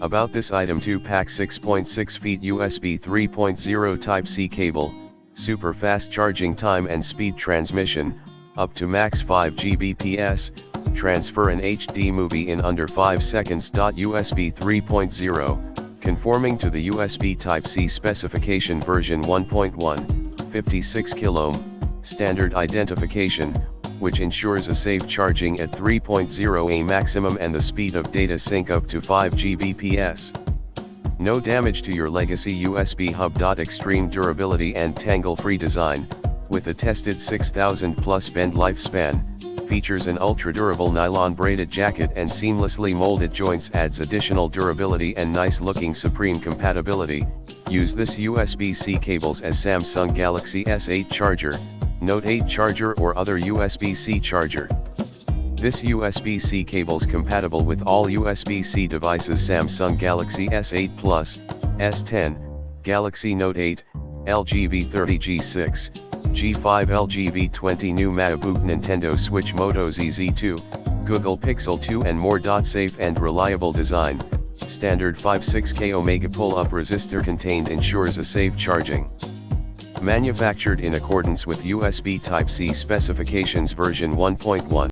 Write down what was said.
About this item: 2-pack 6.6 feet USB 3.0 Type-C cable, super fast charging time and speed transmission, up to max 5 Gbps, transfer an HD movie in under 5 seconds. USB 3.0, conforming to the USB Type-C specification version 1.1, 56 kOhm, standard identification, which ensures a safe charging at 3.0 a maximum and the speed of data sync up to 5 Gbps. No damage to your legacy USB hub. Extreme durability and tangle-free design, with a tested 6,000 plus bend lifespan, features an ultra-durable nylon braided jacket and seamlessly molded joints, adds additional durability and nice-looking Supreme compatibility. Use this USB-C cables as Samsung Galaxy S8 charger, Note 8 charger or other USB-C charger. This USB-C cable's compatible with all USB-C devices: Samsung Galaxy S8 Plus, S10, Galaxy Note 8, LG V30 G6, G5, LG V20, new Maviboot, Nintendo Switch, Moto ZZ2, Google Pixel 2 and more. Safe and reliable design, standard 5.6K Omega pull-up resistor contained ensures a safe charging. Manufactured in accordance with USB Type-C specifications version 1.1.